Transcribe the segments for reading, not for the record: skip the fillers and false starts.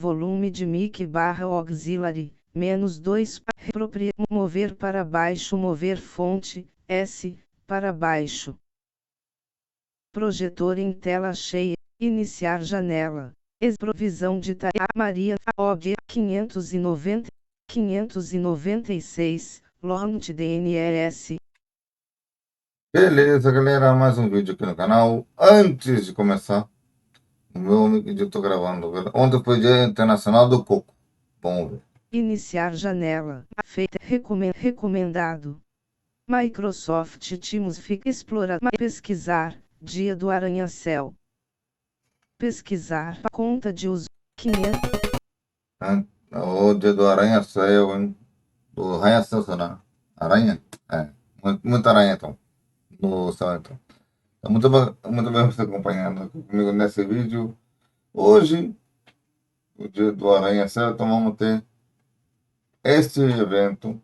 volume de mic barra auxiliary, -2, mover para baixo, mover fonte, S, para baixo. Projetor em tela cheia, iniciar janela, provisão de Maria, OG, 596, launch DNS. Beleza, galera, mais um vídeo aqui no canal. Antes de começar, o meu amigo que eu tô gravando, ontem foi Dia Internacional do Coco. Vamos ver. Iniciar janela, feita, recomendado. Microsoft Teams fica explorar, pesquisar, Dia do Arranha-Céu. Pesquisar, conta de uso, 500. O Dia do Arranha-Céu, hein? Do Arranha-Céu, será? Aranha? É, muita aranha, então. No céu, então. É muito bem você acompanhando comigo nesse vídeo. Hoje, o Dia do Arranha-Céu, então vamos ter este evento.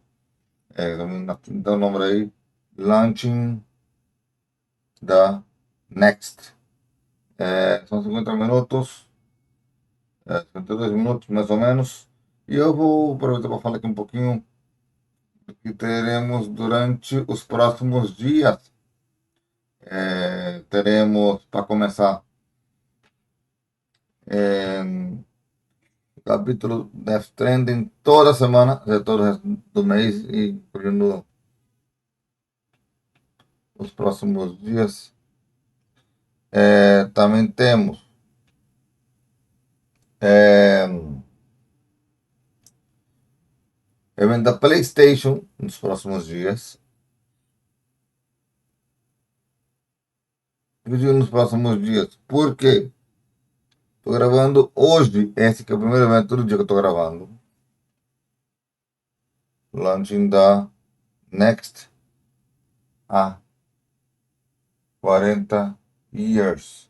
Dá o nome aí, Launching da Next. São 50 minutos, 52 minutos mais ou menos. E eu vou aproveitar para falar aqui um pouquinho do que teremos durante os próximos dias. Teremos, para começar, capítulo Death Stranding toda semana, todo o resto do mês e incluindo os próximos dias. Também temos evento da PlayStation nos próximos dias. Vídeo nos próximos dias. Por quê? Tô gravando hoje. Esse que é o primeiro evento do dia que eu tô gravando. Launching da Next a 40 years.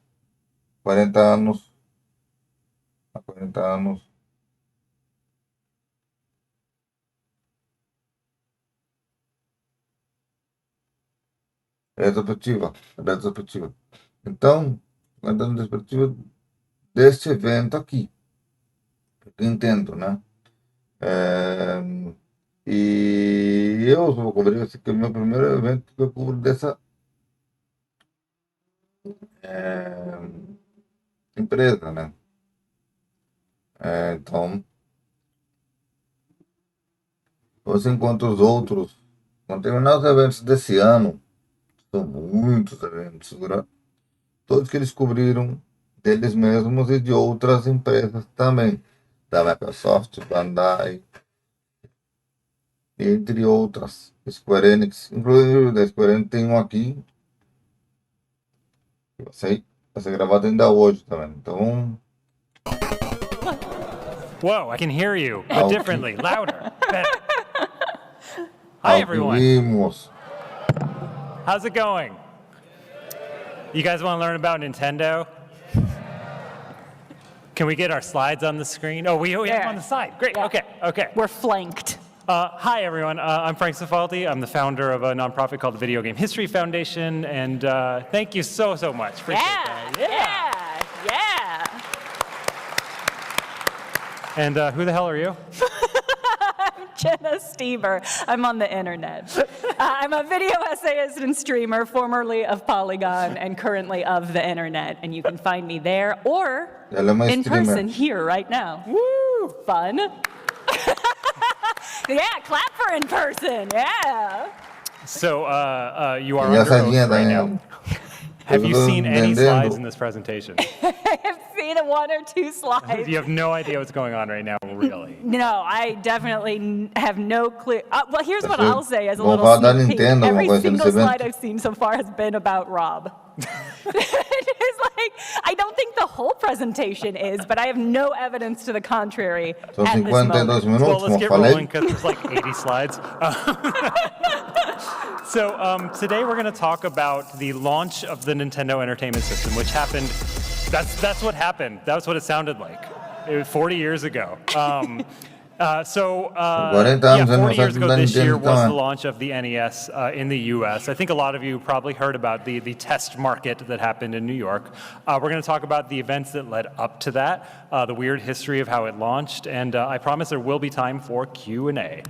40 anos. Há 40 anos. Retrospectiva. Então, dando retrospectiva deste evento aqui. Eu entendo, né? E eu vou cobrir esse que é o meu primeiro evento que eu cubro dessa empresa, né? Então, você encontra os outros, quando terminar os eventos desse ano, são muitos eventos, todos que eles cobriram deles mesmos e de outras empresas também, da Microsoft, Bandai, entre outras, Square Enix, inclusive da Square Enix tem um aqui, que vai ser gravado ainda hoje também, então... Whoa, I can hear you, but differently, louder, better. Hi, everyone. Vimos. How's it going? You guys want to learn about Nintendo? Can we get our slides on the screen? Oh, we have them on the side. Great. Yeah. Okay. We're flanked. Hi, everyone. I'm Frank Cifaldi. I'm the founder of a nonprofit called the Video Game History Foundation, and thank you so much. Appreciate that. Yeah. And who the hell are you? I'm Jenna Stever. I'm on the internet. I'm a video essayist and streamer, formerly of Polygon and currently of the internet. And you can find me there or in person here right now. Woo! Fun. Yeah, clap for in person. Yeah. So you are under oath right now. Have you seen any slides in this presentation? I have seen one or two slides. You have no idea what's going on right now, really? No, I definitely have no clue. Well, here's what I'll say as a little sneak peek. Every single slide I've seen so far has been about Rob. It's like, I don't think the whole presentation is, but I have no evidence to the contrary at this moment. Well, let's get rolling because there's like 80 slides. So today we're going to talk about the launch of the Nintendo Entertainment System, which happened. That's what happened. That's what it sounded like. It was 40 years ago. 40 tahun 40 years ago this year was the Nintendo. launch of the NES in the US. I think a lot of you probably heard about the test market that happened in New York. We're going to talk about the events that led up to that, the weird history of how it launched, and I promise there will be time for Q&A.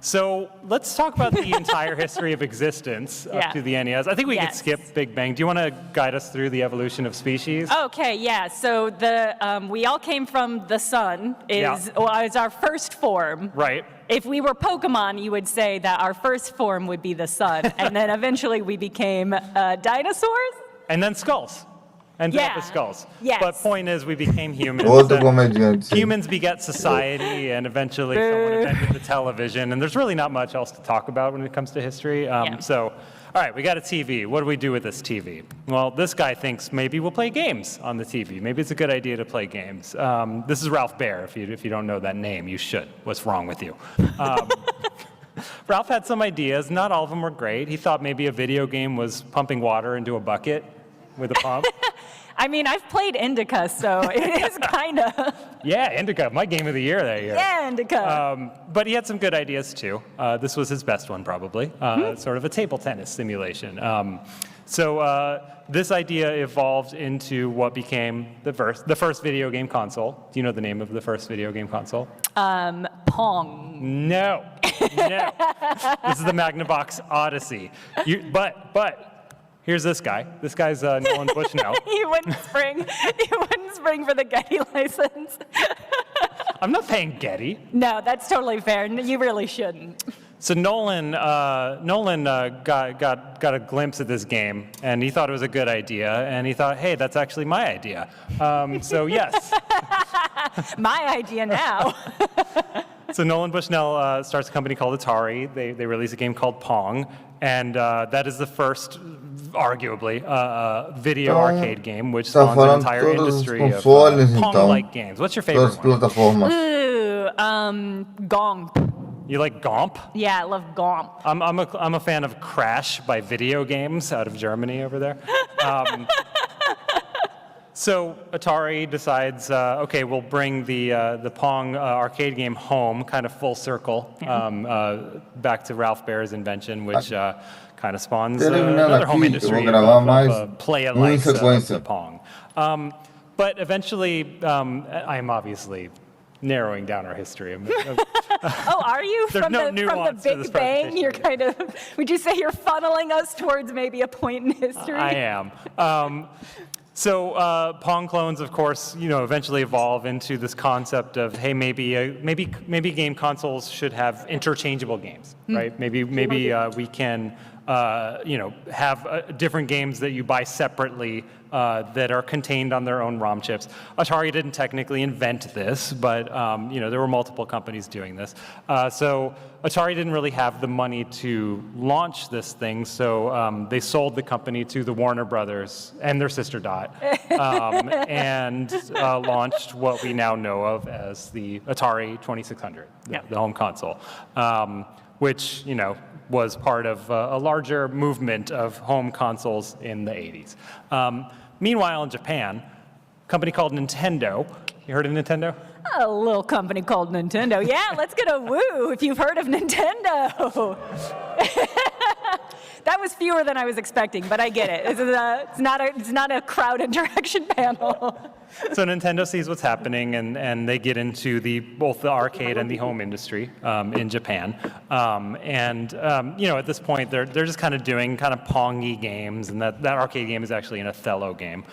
So let's talk about the entire history of existence up to the NES. I think we could skip Big Bang. Do you want to guide us through the evolution of species? Okay, yeah. So we all came from the sun is our first form. Right. If we were Pokemon, you would say that our first form would be the sun, and then eventually we became dinosaurs. And then skulls. Ended up with skulls. Yes. But point is, we became humans. Outro and comediante. humans beget society, and eventually someone invented the television. And there's really not much else to talk about when it comes to history. So, all right, we got a TV. What do we do with this TV? Well, this guy thinks maybe we'll play games on the TV. Maybe it's a good idea to play games. This is Ralph Baer. If you don't know that name, you should. What's wrong with you? Ralph had some ideas. Not all of them were great. He thought maybe a video game was pumping water into a bucket with a pump. I mean, I've played Indica, so it is kind of. Yeah, Indica, my game of the year that year. Yeah, Indica. But he had some good ideas too. This was his best one, probably. Sort of a table tennis simulation. This idea evolved into what became the first video game console. Do you know the name of the first video game console? Pong. No. This is the Magnavox Odyssey. But here's this guy. This guy's Nolan Bushnell. He wouldn't spring for the Getty license. I'm not paying Getty. No, that's totally fair. You really shouldn't. So Nolan got a glimpse at this game, and he thought it was a good idea, and he thought, hey, that's actually my idea. So yes. My idea now. So Nolan Bushnell starts a company called Atari. They release a game called Pong, and that is the first, arguably, video arcade game, which spawns an entire industry of Pong-like games. What's your favorite one? Ooh, Gomp. You like Gomp? Yeah, I love Gomp. I'm a fan of Crash by Video Games out of Germany over there. So Atari decides, okay, we'll bring the Pong arcade game home, kind of full circle, back to Ralph Baer's invention, which kind of spawns another home industry of play-alike of Pong. But eventually, I am obviously narrowing down our history. Oh, are you? From the Big Bang, you're kind of, would you say you're funneling us towards maybe a point in history? I am. So Pong clones, of course, eventually evolve into this concept of, hey, maybe game consoles should have interchangeable games, right? Maybe we can, have different games that you buy separately that are contained on their own ROM chips. Atari didn't technically invent this, but there were multiple companies doing this. So Atari didn't really have the money to launch this thing, so they sold the company to the Warner Brothers and their sister Dot, and launched what we now know of as the Atari 2600, the home console, which was part of a larger movement of home consoles in the 80s. Meanwhile, in Japan, a company called Nintendo. You heard of Nintendo? A little company called Nintendo. Yeah, let's get a woo if you've heard of Nintendo. That was fewer than I was expecting, but I get it. It's not a crowd interaction panel. So Nintendo sees what's happening, and they get into both the arcade and the home industry in Japan. At this point, they're just kind of doing kind of Pong-y games, and that arcade game is actually an Othello game.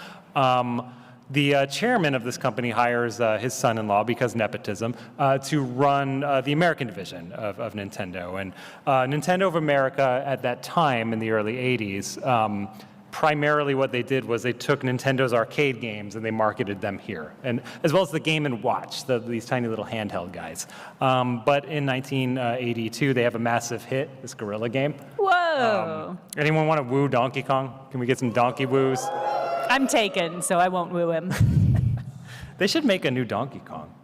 The chairman of this company hires his son-in-law, because nepotism, to run the American division of Nintendo. And Nintendo of America at that time, in the early 80s, primarily what they did was they took Nintendo's arcade games and they marketed them here, and as well as the Game & Watch, these tiny little handheld guys. But in 1982, they have a massive hit, this Gorilla game. Whoa! Anyone want to woo Donkey Kong? Can we get some Donkey woos? I'm taken, so I won't woo him. They should make a new Donkey Kong.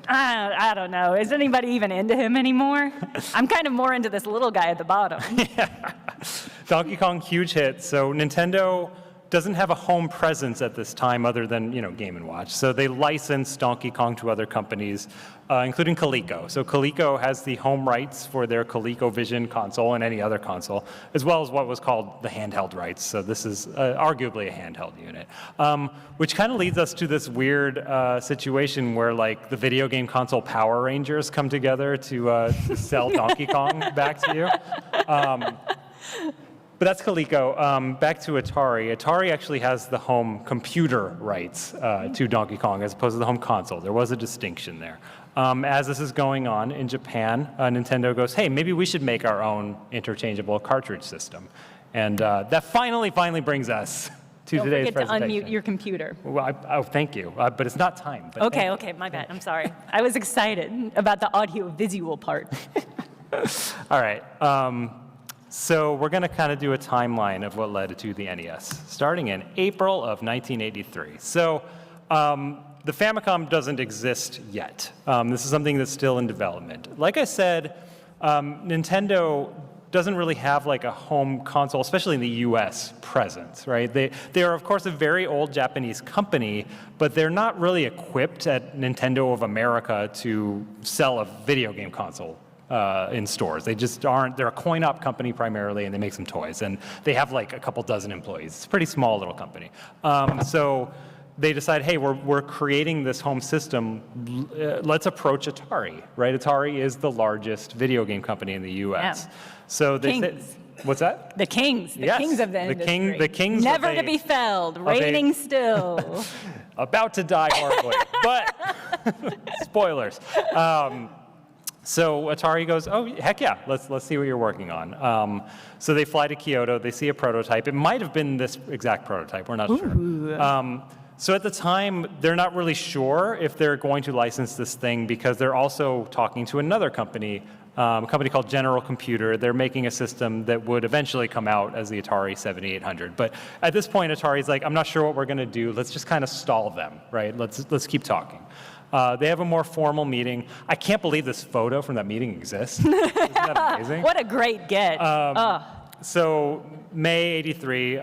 I don't know. Is anybody even into him anymore? I'm kind of more into this little guy at the bottom. Yeah. Donkey Kong, huge hit. So Nintendo doesn't have a home presence at this time other than, Game & Watch. So they licensed Donkey Kong to other companies, including Coleco. So Coleco has the home rights for their ColecoVision console and any other console, as well as what was called the handheld rights. So this is arguably a handheld unit, which kind of leads us to this weird situation where like the video game console Power Rangers come together to sell Donkey Kong back to you. But that's Coleco. Back to Atari. Atari actually has the home computer rights to Donkey Kong as opposed to the home console. There was a distinction there. As this is going on in Japan, Nintendo goes, hey, maybe we should make our own interchangeable cartridge system. And that finally brings us to today's presentation. Don't forget to unmute your computer. Well, thank you. But it's not time. But Okay, my bad. I'm sorry. I was excited about the audio-visual part. All right. So we're going to kind of do a timeline of what led to the NES, starting in April of 1983. So the Famicom doesn't exist yet. This is something that's still in development. Like I said, Nintendo doesn't really have like a home console, especially in the US, presence, right? They are, of course, a very old Japanese company, but they're not really equipped at Nintendo of America to sell a video game console in stores. They just aren't. They're a coin-op company primarily, and they make some toys. And they have like a couple dozen employees. It's a pretty small little company. So they decide, hey, we're creating this home system. Let's approach Atari, right? Atari is the largest video game company in the U.S. Yeah. So they said, Kings. what's that? The kings. The Yes, kings of the industry. The kings. Never to be felled. Reigning still. About to die horribly. But spoilers. So Atari goes, oh, heck yeah, let's see what you're working on. So they fly to Kyoto, they see a prototype. It might have been this exact prototype, we're not sure. So at the time, they're not really sure if they're going to license this thing because they're also talking to another company, a company called General Computer. They're making a system that would eventually come out as the Atari 7800. But at this point, Atari's like, I'm not sure what we're going to do. Let's just kind of stall them, right? Let's keep talking. They have a more formal meeting. I can't believe this photo from that meeting exists. Isn't that amazing? What a great get. So May '83,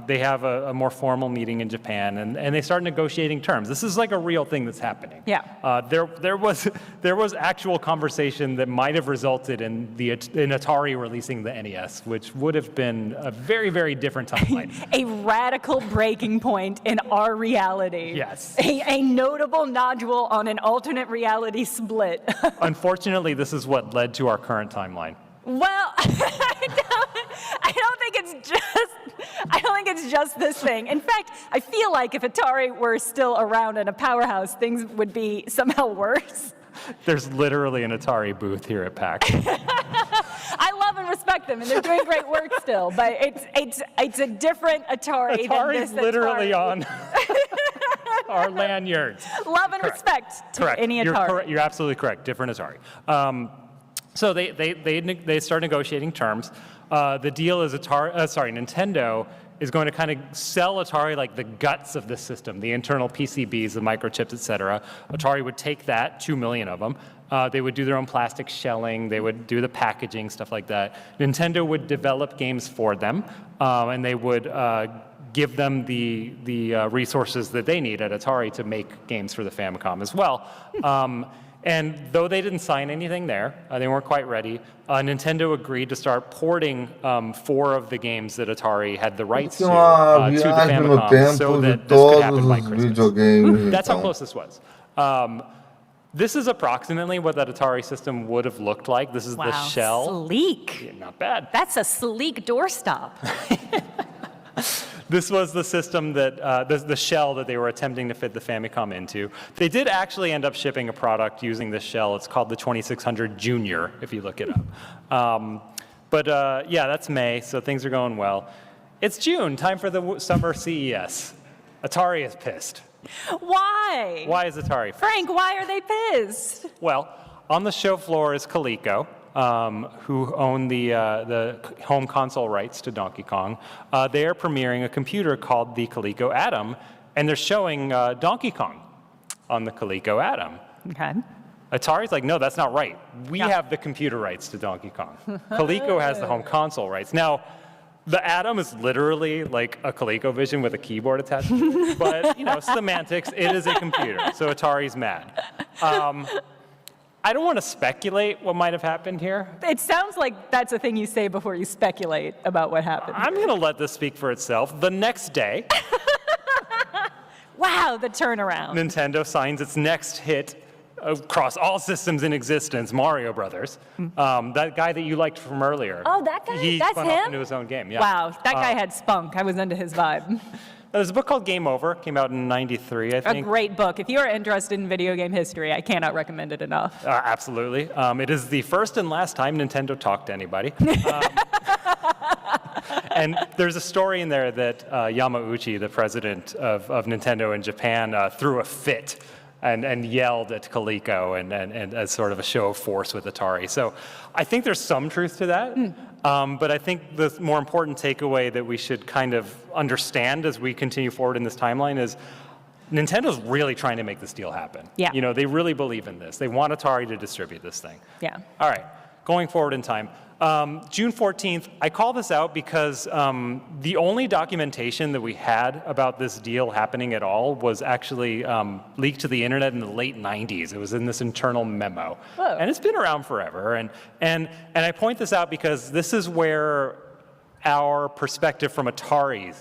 they have a more formal meeting in Japan, and they start negotiating terms. This is like a real thing that's happening. Yeah. There was actual conversation that might have resulted in Atari releasing the NES, which would have been a very, very different timeline. A radical breaking point in our reality. Yes. A notable nodule on an alternate reality split. Unfortunately, this is what led to our current timeline. Well, I don't think it's just this thing. In fact, I feel like if Atari were still around in a powerhouse, things would be somehow worse. There's literally an Atari booth here at PAX. I love and respect them, and they're doing great work still. But it's a different Atari than this Atari. Literally on our lanyards. Love and respect to any Atari. You're absolutely correct. Different Atari. So they start negotiating terms. The deal is Nintendo is going to kind of sell Atari like the guts of the system, the internal PCBs, the microchips, et cetera. Atari would take that, 2 million of them. They would do their own plastic shelling. They would do the packaging, stuff like that. Nintendo would develop games for them, and they would give them the resources that they need at Atari to make games for the Famicom as well. And though they didn't sign anything there, they weren't quite ready, Nintendo agreed to start porting 4 of the games that Atari had the rights to the Famicom so that this could happen by Christmas. That's how close this was. This is approximately what that Atari system would have looked like. This is the shell. Sleek. Yeah, not bad. That's a sleek doorstop. This was the system that, the shell that they were attempting to fit the Famicom into. They did actually end up shipping a product using this shell. It's called the 2600 Junior, if you look it up. Yeah, that's May, so things are going well. It's June, time for the summer CES. Atari is pissed. Why? Why is Atari pissed? Frank, why are they pissed? Well, on the show floor is Coleco, who own the home console rights to Donkey Kong. They are premiering a computer called the Coleco Atom, and they're showing Donkey Kong on the Coleco Atom. Okay. Atari's like, no, that's not right. We have the computer rights to Donkey Kong. Coleco has the home console rights. Now, The Atom is literally like a ColecoVision with a keyboard attached to it. But, semantics, it is a computer. So Atari's mad. I don't want to speculate what might have happened here. It sounds like that's a thing you say before you speculate about what happened. I'm going to let this speak for itself. The next day, wow, the turnaround. Nintendo signs its next hit across all systems in existence, Mario Brothers. That guy that you liked from earlier. Oh, that guy? He That's spun him? off into his own game. Yeah. Wow, that guy had spunk. I was into his vibe. There's a book called Game Over. Came out in '93, I A think. great book. If you are interested in video game history, I cannot recommend it enough. Absolutely. It is the first and last time Nintendo talked to anybody. And there's a story in there that Yamauchi, the president of Nintendo in Japan, threw a fit and yelled at Coleco and as sort of a show of force with Atari. So I think there's some truth to that. But I think the more important takeaway that we should kind of understand as we continue forward in this timeline is Nintendo's really trying to make this deal happen. Yeah. They really believe in this. They want Atari to distribute this thing. Yeah. All right, going forward in time. June 14th, I call this out because the only documentation that we had about this deal happening at all was actually leaked to the internet in the late 90s. It was in this internal memo. Whoa. And it's been around forever. And I point this out because this is where our perspective from Atari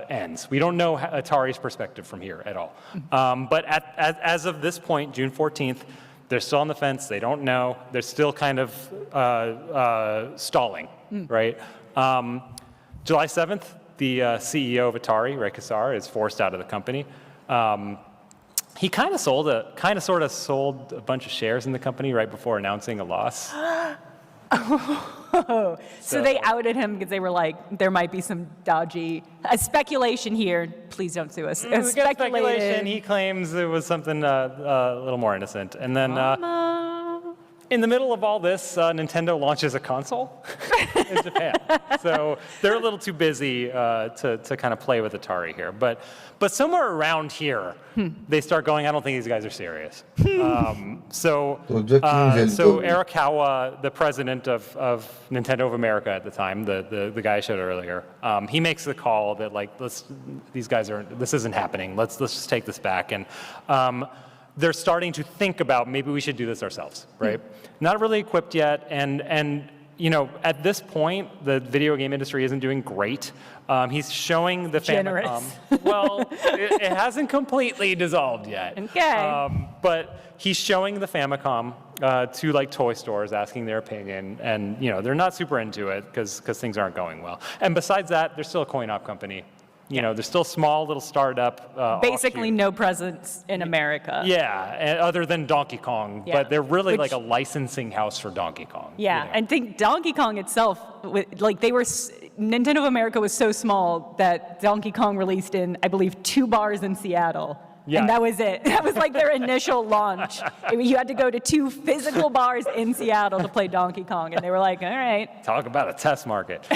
ends. We don't know Atari's perspective from here at all. But as of this point, June 14th, they're still on the fence. They don't know. They're still kind of stalling, right? July 7th, the CEO of Atari, Ray Kassar, is forced out of the company. He kind of sort of sold a bunch of shares in the company right before announcing a loss. So they outed him because they were like, there might be some dodgy speculation here. Please don't sue us. We got speculation. He claims it was something a little more innocent. And then in the middle of all this, Nintendo launches a console in Japan. So they're a little too busy to kind of play with Atari here. But somewhere around here, they start going, I don't think these guys are serious. So Arakawa, the president of Nintendo of America at the time, the guy I showed earlier, he makes the call that like, this isn't happening. Let's just take this back. And they're starting to think about maybe we should do this ourselves, right? Not really equipped yet, and at this point, the video game industry isn't doing great. He's showing the Famicom. Well, it hasn't completely dissolved yet. Okay. But he's showing the Famicom to like toy stores, asking their opinion, and they're not super into it because things aren't going well. And besides that, they're still a coin-op company. They're still small, little startup. Basically offshoot. no presence in America. Yeah, other than Donkey Kong. Yeah. But they're really like a licensing house for Donkey Kong. Yeah, and think Donkey Kong itself, Nintendo of America was so small that Donkey Kong released in, I believe, 2 bars in Seattle. Yeah. And that was it. That was like their initial launch. You had to go to 2 physical bars in Seattle to play Donkey Kong. And they were like, all right. Talk about a test market.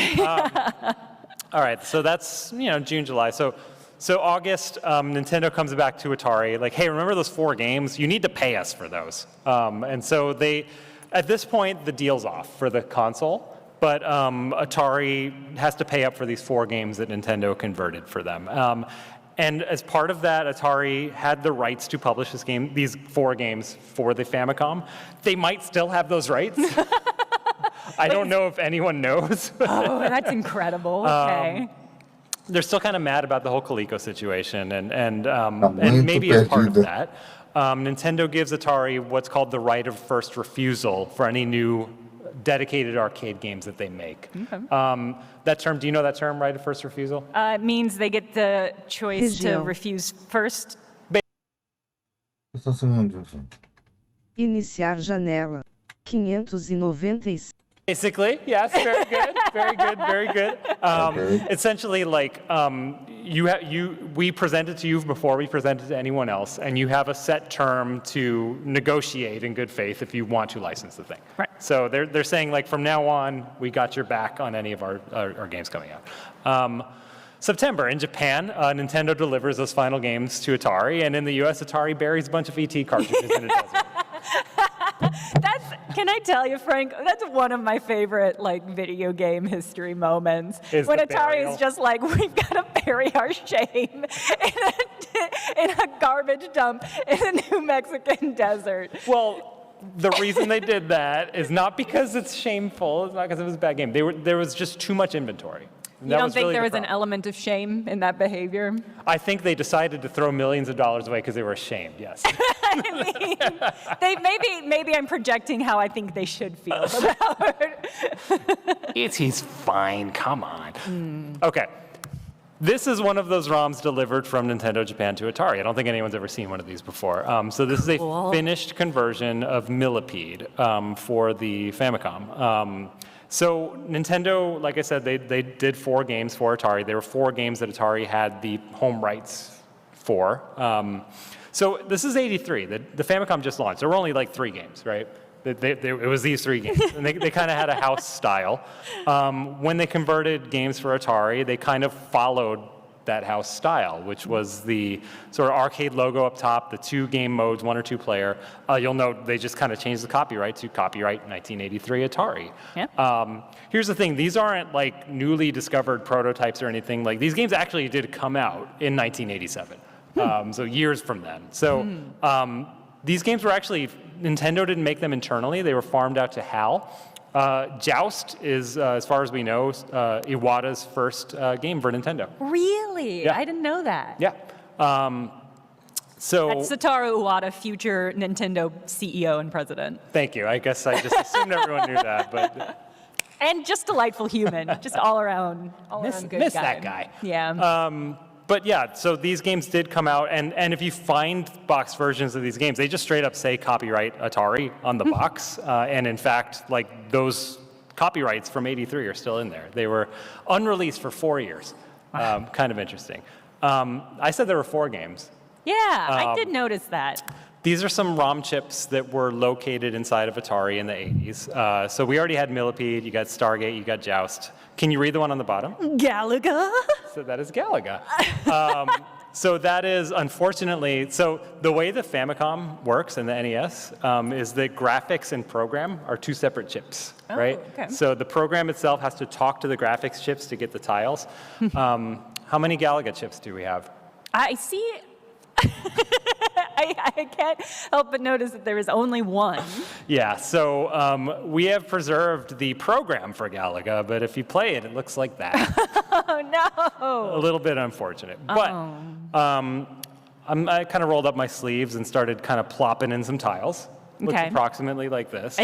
All right, so that's June, July. So August, Nintendo comes back to Atari, like, hey, remember those 4 games? You need to pay us for those. And so at this point, the deal's off for the console, but Atari has to pay up for these 4 games that Nintendo converted for them. And as part of that, Atari had the rights to publish these 4 games for the Famicom. They might still have those rights. I don't know if anyone knows. Oh, that's incredible. Okay. They're still kind of mad about the whole Coleco situation, and maybe as part of that, Nintendo gives Atari what's called the right of first refusal for any new dedicated arcade games that they make. Okay. That term, do you know that term, right of first refusal? It means they get the choice to refuse first. Iniciar janela. 596. Basically, yes, very good, very good, very good. Essentially, like we present it to you before we present it to anyone else, and you have a set term to negotiate in good faith if you want to license the thing. Right. So they're saying like from now on, we got your back on any of our games coming out. September, in Japan, Nintendo delivers those final games to Atari, and in the US, Atari buries a bunch of ET cartridges in a desert. Can I tell you, Frank, that's one of my favorite like video game history moments. When Atari is just like, we've got to bury our shame in a garbage dump in the New Mexican desert. Well, the reason they did that is not because it's shameful. It's not because it was a bad game. There was just too much inventory. You don't think there was an element of shame in that behavior? I think they decided to throw millions of dollars away because they were ashamed, yes. I mean, maybe I'm projecting how I think they should feel about it. He's fine, come on. Okay. This is one of those ROMs delivered from Nintendo Japan to Atari. I don't think anyone's ever seen one of these before. So this is a finished conversion of Millipede for the Famicom. So Nintendo, like I said, they did 4 games for Atari. There were 4 games that Atari had the home rights for. So this is 83. The Famicom just launched. There were only like 3 games, right? It was these 3 games. And they kind of had a house style. When they converted games for Atari, they kind of followed that house style, which was the sort of arcade logo up top, the 2 game modes, 1 or 2 player. You'll note they just kind of changed the copyright to copyright 1983 Atari. Yeah. Here's the thing, these aren't like newly discovered prototypes or anything. Like these games actually did come out in 1987, so years from then. So these games were actually, Nintendo didn't make them internally, they were farmed out to HAL. Joust is, as far as we know, Iwata's first game for Nintendo. Really? Yeah. I didn't know that. Yeah. So That's Satoru Iwata, future Nintendo CEO and president. Thank you. I guess I just assumed everyone knew that, but And just delightful human, just all around good miss guy. that guy. Yeah. But yeah, so these games did come out, and if you find box versions of these games, they just straight up say copyright Atari on the box, and in fact, like those copyrights from '83 are still in there. They were unreleased for 4 years. Kind of interesting. I said there were 4 games. Yeah, I did notice that. These are some ROM chips that were located inside of Atari in the 80s. So we already had Millipede, you got Stargate, you got Joust. Can you read the one on the bottom? Galaga. So that is Galaga. So that is, unfortunately, so the way the Famicom works and the NES is that graphics and program are 2 separate chips, right? Okay. So the program itself has to talk to the graphics chips to get the tiles. How many Galaga chips do we have? I see. I can't help but notice that there is only 1. Yeah, so we have preserved the program for Galaga, but if you play it, it looks like that. Oh, no. A little bit unfortunate. But I kind of rolled up my sleeves and started kind of plopping in some tiles. Looks approximately like this.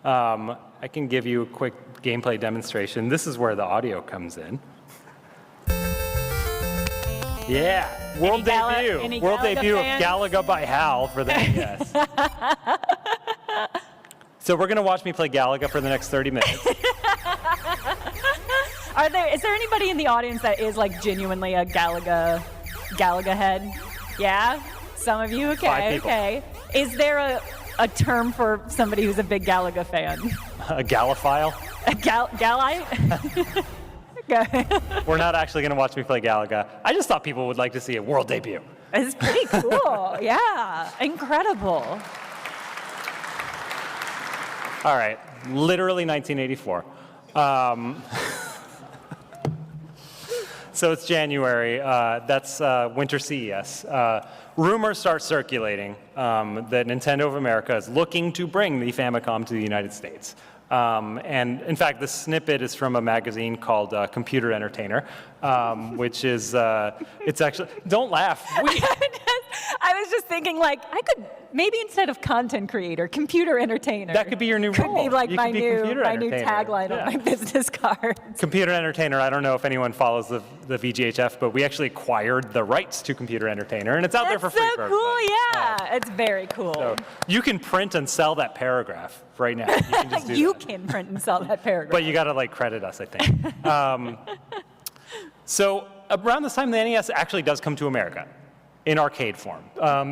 I can give you a quick gameplay demonstration. This is where the audio comes in. Yeah, world debut of Galaga by HAL for the NES. So we're gonna watch me play Galaga for the next 30 minutes. Is there anybody in the audience that is like genuinely a Galaga head? Yeah, some of you. Okay, 5 people. Okay. Is there a term for somebody who's a big Galaga fan? A Galaphile? A Galite? Okay. We're not actually going to watch me play Galaga. I just thought people would like to see a world debut. It's pretty cool. Yeah. Incredible. All right. Literally 1984. So it's January. That's Winter CES. Rumors start circulating that Nintendo of America is looking to bring the Famicom to the United States. And in fact, this snippet is from a magazine called Computer Entertainer, which is, it's actually, don't laugh. I was just thinking, like, I could, maybe instead of content creator, computer entertainer. That could be your new role. Could be like my new entertainer. tagline on my business card. Computer Entertainer, I don't know if anyone follows the VGHF, but we actually acquired the rights to Computer Entertainer, and it's out there for free for everybody. That's so cool, yeah. It's very cool. So you can print and sell that paragraph right now. You can just do You that. can print and sell that paragraph. But you got to like credit us, I think. So around this time, the NES actually does come to America in arcade form.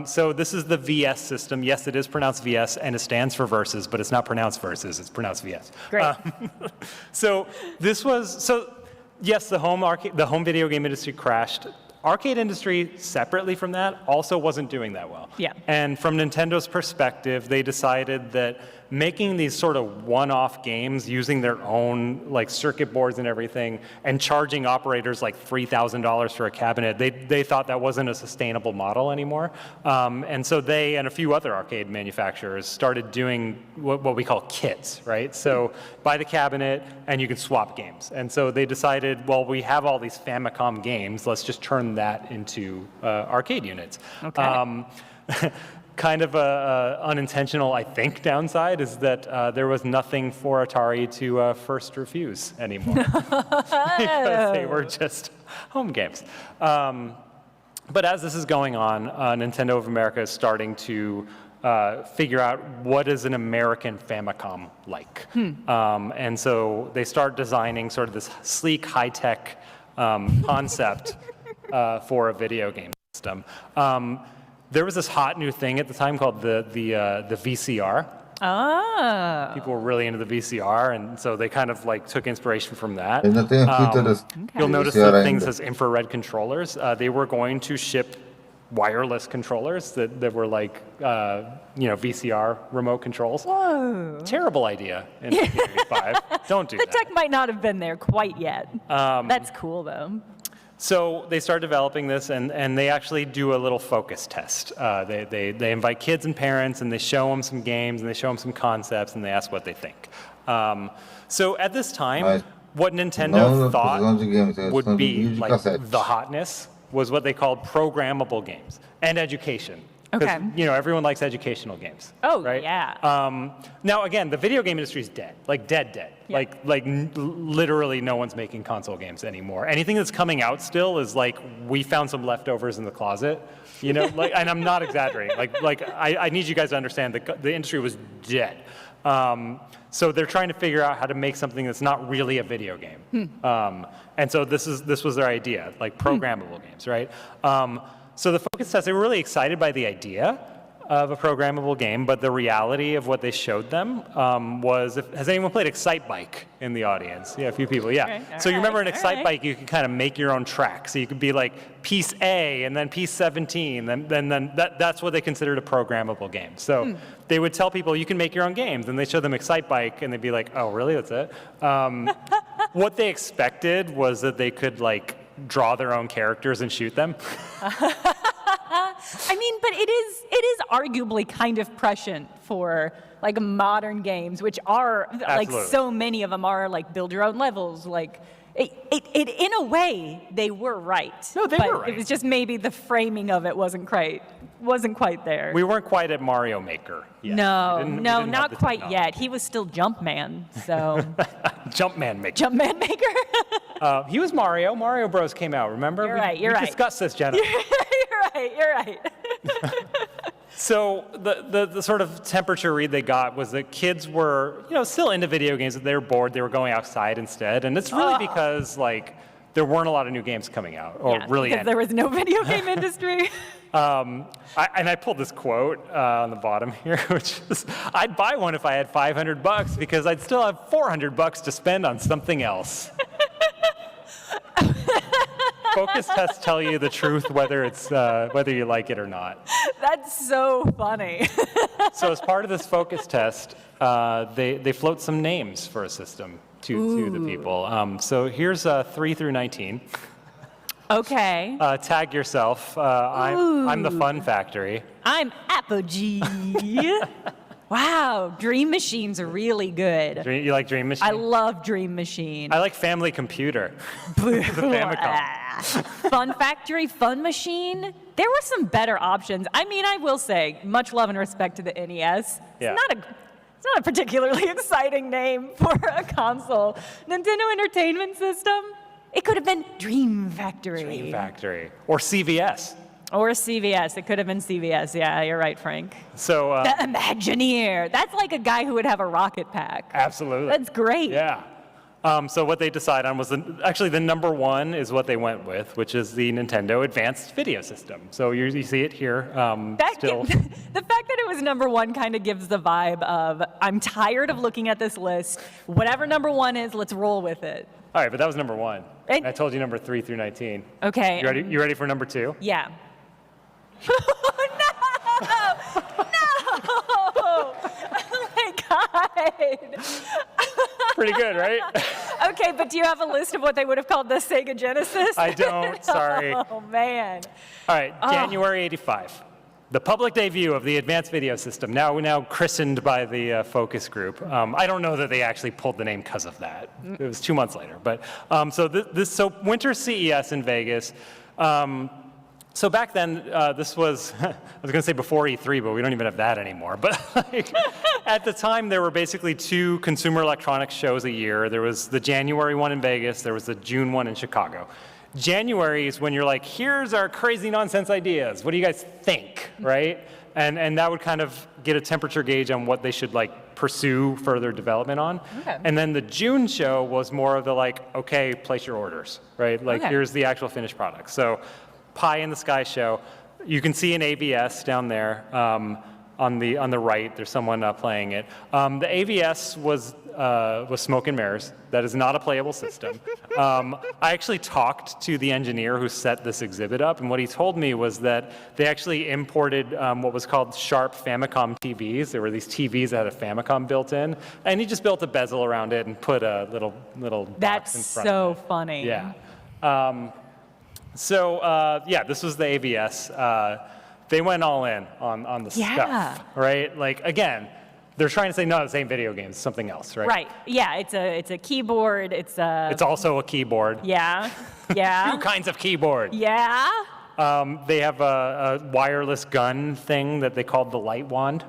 So this is the VS system. Yes, it is pronounced VS, and it stands for Versus, but it's not pronounced Versus. It's pronounced VS. Great. So this was, so yes, the home video game industry crashed. Arcade industry, separately from that, also wasn't doing that well. Yeah. And from Nintendo's perspective, they decided that making these sort of one-off games using their own like circuit boards and everything and charging operators like $3,000 for a cabinet, they thought that wasn't a sustainable model anymore. And so they and a few other arcade manufacturers started doing what we call kits, right? So buy the cabinet and you can swap games. And so they decided, well, we have all these Famicom games, let's just turn that into arcade units. Okay. Kind of a unintentional, I think, downside is that there was nothing for Atari to first refuse anymore because they were just home games. But as this is going on, Nintendo of America is starting to figure out what is an American Famicom like. And so they start designing sort of this sleek, high-tech concept for a video game system. There was this hot new thing at the time called the VCR. Ah. People were really into the VCR, and so they kind of like took inspiration from that. You'll notice that things as infrared controllers. They were going to ship wireless controllers that were like VCR remote controls. Whoa. Terrible idea in 1985. Don't do The that. tech might not have been there quite yet. That's cool, though. So they start developing this, and they actually do a little focus test. They invite kids and parents, and they show them some games, and they show them some concepts, and they ask what they think. So at this time, what Nintendo thought would be like the hotness was what they called programmable games and education. Okay. Everyone likes educational games. Oh, right? yeah. Now, again, the video game industry is dead, like dead. Yeah. Literally no one's making console games anymore. Anything that's coming out still is like, we found some leftovers in the closet, and I'm not exaggerating. I need you guys to understand that the industry was dead. So they're trying to figure out how to make something that's not really a video game. And so this was their idea, like programmable games, right? So the focus test, they were really excited by the idea of a programmable game, but the reality of what they showed them was, has anyone played Excite Bike in the audience? Yeah, a few people, yeah. Okay, so you remember in all Excite right. Bike, you could kind of make your own track. So you could be like piece A and then piece 17, then that's what they considered a programmable game. So they would tell people, you can make your own games, and they show them Excite Bike, and they'd be like, oh, really, that's it? What they expected was that they could like draw their own characters and shoot them. I mean, but it is arguably kind of prescient for like modern games, which are like Absolutely. so many of them are like build your own levels. Like it in a way they were right. No, they but were right. It was just maybe the framing of it wasn't quite there. We weren't quite at Mario Maker yet. No, We didn't have not the quite technology. yet. He was still Jumpman, so Jumpman Maker. Jumpman Maker. He was Mario. Mario Bros. Came out, remember? You're right, you're we right. discussed this, Jenna. You're right. So the sort of temperature read they got was that kids were, still into video games, but they were bored. They were going outside instead. And it's really because, like, there weren't a lot of new games coming out, or really because any. there was no video game industry. I pulled this quote on the bottom here, which is, I'd buy one if I had $500 because I'd still have $400 to spend on something else. Focus tests tell you the truth, whether you like it or not. That's so funny. So as part of this focus test, they float some names for a system to the people. So here's 3 through 19. Okay. Tag yourself. I'm the Fun Factory. I'm Apogee. Wow, Dream Machine's really good. You like Dream Machine? I love Dream Machine. I like Family Computer. The Famicom. Fun Factory, Fun Machine. There were some better options. I mean, I will say, much love and respect to the NES. Yeah. It's not a particularly exciting name for a console. Nintendo Entertainment System. It could have been Dream Factory. Dream Factory. Or CVS. Or CVS. It could have been CVS. Yeah, you're right, Frank. So The Imagineer. That's like a guy who would have a rocket pack. absolutely. That's great. Yeah. So what they decided on was actually the number one is what they went with, which is the Nintendo Advanced Video System. So you see it here. Still. The fact that it was number one kind of gives the vibe of, I'm tired of looking at this list. Whatever number one is, let's roll with it. All right, but that was number one. And I told you number 3 through 19. Okay. You ready for number 2? Yeah. No! Oh my God. Pretty good, right? Okay, but do you have a list of what they would have called the Sega Genesis? I don't, sorry. Oh, man. All right, January 85. The public debut of the Advanced Video System, now christened by the focus group. I don't know that they actually pulled the name because of that. It was 2 months later. But so Winter CES in Vegas. So back then, this was, I was going to say before E3, but we don't even have that anymore. But like, at the time, there were basically 2 consumer electronics shows a year. There was the January one in Vegas. There was the June one in Chicago. January is when you're like, here's our crazy nonsense ideas. What do you guys think, right? And that would kind of get a temperature gauge on what they should like pursue further development on. Okay. And then the June show was more of the like, okay, place your orders, right? Like here's the actual finished product. So Pie in the Sky show, you can see an AVS down there on the right. There's someone playing it. The AVS was smoke and mirrors. That is not a playable system. I actually talked to the engineer who set this exhibit up, and what he told me was that they actually imported what was called Sharp Famicom TVs. There were these TVs that had a Famicom built in, and he just built a bezel around it and put a little box in front of it. That's so funny. Yeah. This was the AVS. They went all in on the stuff, right? Like, again, they're trying to say, no, this ain't video games, it's something else, right? Right. Yeah, it's a keyboard. It's also a keyboard. Yeah. Yeah. 2 kinds of keyboard. Yeah. They have a wireless gun thing that they called the Light Wand.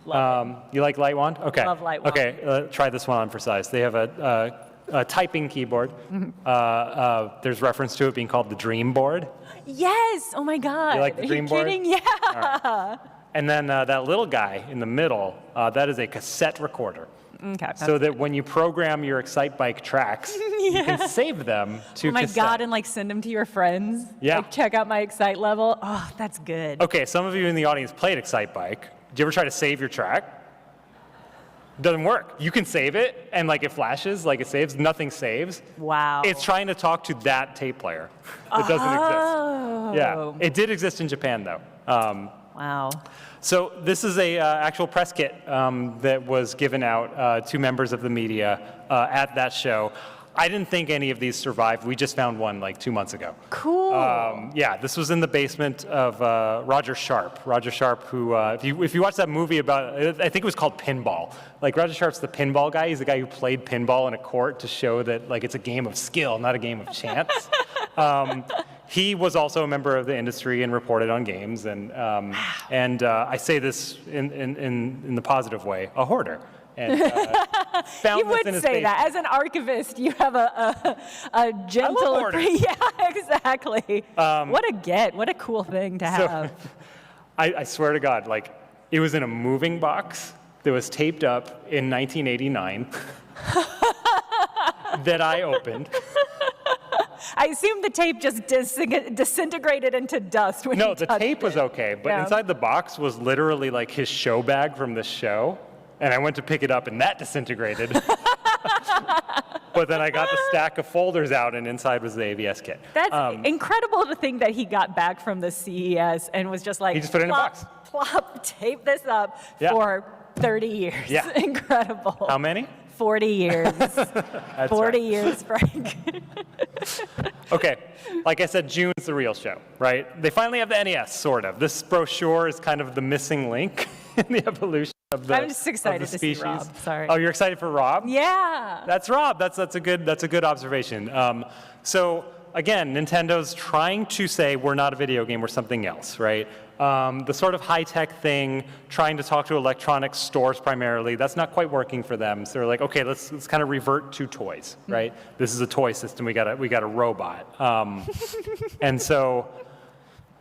You like Light Wand? Okay. Love Light Wand. Okay, try this one on for size. They have a typing keyboard. There's reference to it being called the Dream Board. Yes. Oh my God. You like the Dream Board? Are you kidding? Yeah. Right. And then that little guy in the middle, that is a cassette recorder. Okay. So that when you program your Excitebike tracks, you can save them to Oh my cassette. God, and like send them to your friends. Yeah. Like check out my Excite level. Oh, that's good. Okay, some of you in the audience played Excitebike. Did you ever try to save your track? Doesn't work. You can save it, and like it flashes, like it saves. Nothing saves. Wow. It's trying to talk to that tape player. It doesn't exist. Yeah, it did exist in Japan though. Wow. So this is a actual press kit that was given out to members of the media at that show. I didn't think any of these survived. We just found one like 2 months ago. Cool. Yeah, this was in the basement of Roger Sharp. Roger Sharp, who, if you watch that movie about, I think it was called Pinball. Like Roger Sharp's the pinball guy. He's the guy who played pinball in a court to show that like it's a game of skill, not a game of chance. He was also a member of the industry and reported on games. And I say this in the positive way, a hoarder. And found You this would in his say that. basement. As an archivist, you have a gentle... I love hoarders. Yeah, exactly. What a get. What a cool thing to have. I swear to God, like, it was in a moving box that was taped up in 1989 that I opened. I assume the tape just disintegrated into dust when No, you the touched tape was it. okay, but Yeah. inside the box was literally like his show bag from this show. And I went to pick it up, and that disintegrated. But then I got the stack of folders out, and inside was the AVS kit. That's incredible to think that he got back from the CES and was just like, He just put it in a plop, box. plop, tape this up Yeah. for 30 years. Yeah. Incredible. How many? 40 years. That's 40 right. years, Frank. Okay, like I said, June's the real show, right? They finally have the NES, sort of. This brochure is kind of the missing link in the evolution of the I'm just excited of the to see species. Rob. Sorry. Oh, you're excited for Rob? Yeah. That's Rob. That's a good observation. So again, Nintendo's trying to say we're not a video game, we're something else, right? The sort of high-tech thing, trying to talk to electronics stores primarily, that's not quite working for them. So they're like, okay, let's kind of revert to toys, right? This is a toy system. We got a robot, and so.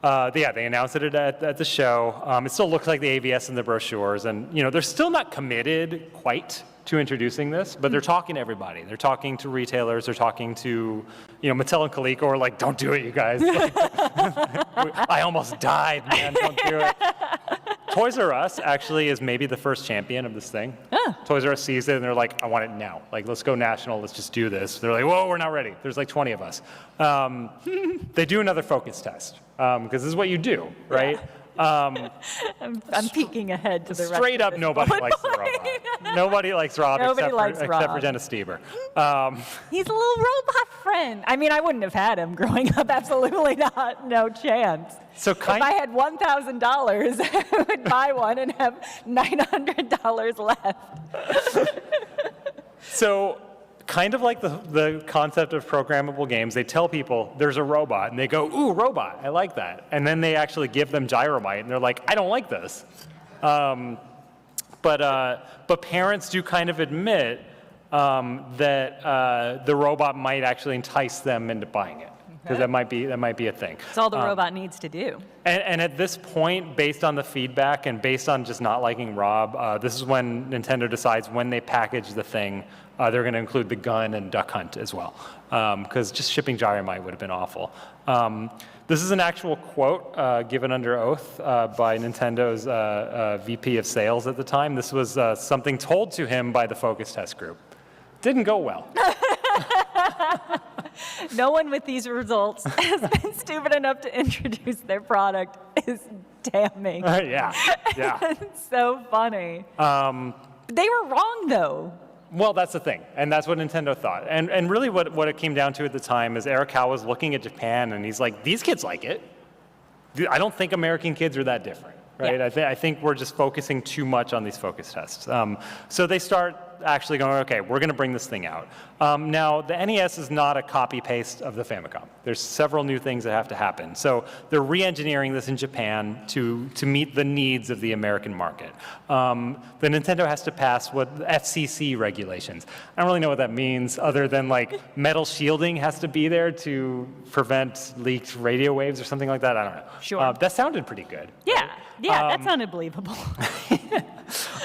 They announced it at the show. It still looks like the AVS in the brochures, and they're still not committed quite to introducing this, but they're talking to everybody. They're talking to retailers. They're talking to Mattel and Coleco are like, don't do it, you guys. Like, I almost died, man. Don't do it. Toys R Us actually is maybe the first champion of this thing. Toys R Us sees it and they're like, I want it now. Like, let's go national. Let's just do this. They're like, whoa, we're not ready. There's like 20 of us. They do another focus test because this is what you do, right? I'm peeking ahead to the rest Straight of up, this nobody bullet likes the point. robot. Nobody likes Rob Nobody except, likes for, Rob. except for Jenna Stieber. He's a little robot friend. I mean, I wouldn't have had him growing up. Absolutely not. No chance. So If I had $1,000, I would buy one and have $900 left. So kind of like the concept of programmable games, they tell people there's a robot, and they go, ooh, robot, I like that. And then they actually give them Gyromite, and they're like, I don't like this. But parents do kind of admit that the robot might actually entice them into buying it, because that might be a thing. That's all the robot needs to do. And at this point, based on the feedback and based on just not liking Rob, this is when Nintendo decides when they package the thing, they're going to include the gun and Duck Hunt as well, because just shipping Gyromite would have been awful. This is an actual quote given under oath by Nintendo's VP of sales at the time. This was something told to him by the focus test group. Didn't go well. No one with these results has been stupid enough to introduce their product is damning. Yeah. It's so funny. They were wrong, though. Well, that's the thing, and that's what Nintendo thought. And really what it came down to at the time is Arakawa was looking at Japan, and he's like, these kids like it. I don't think American kids are that different, right? Yeah. I think we're just focusing too much on these focus tests. So they start actually going, okay, we're going to bring this thing out. Now, the NES is not a copy-paste of the Famicom. There's several new things that have to happen. So they're re-engineering this in Japan to meet the needs of the American market. The Nintendo has to pass what FCC regulations. I don't really know what that means, other than like metal shielding has to be there to prevent leaked radio waves or something like that. I don't know. Sure. That sounded pretty good. Yeah, that sounded believable.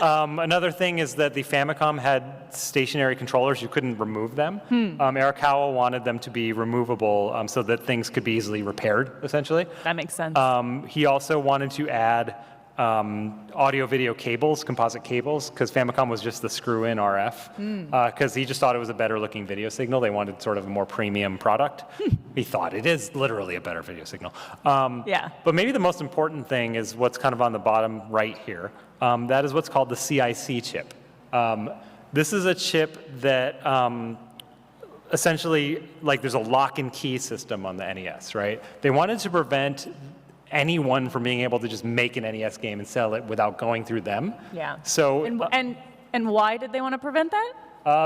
Another thing is that the Famicom had stationary controllers. You couldn't remove them. Arakawa wanted them to be removable so that things could be easily repaired, essentially. That makes sense. He also wanted to add audio-video cables, composite cables, because Famicom was just the screw-in RF, because he just thought it was a better-looking video signal. They wanted sort of a more premium product. He thought it is literally a better video signal. But maybe the most important thing is what's kind of on the bottom right here. That is what's called the CIC chip. This is a chip that essentially, like, there's a lock and key system on the NES, right? They wanted to prevent anyone from being able to just make an NES game and sell it without going through them. Yeah. So and why did they want to prevent that?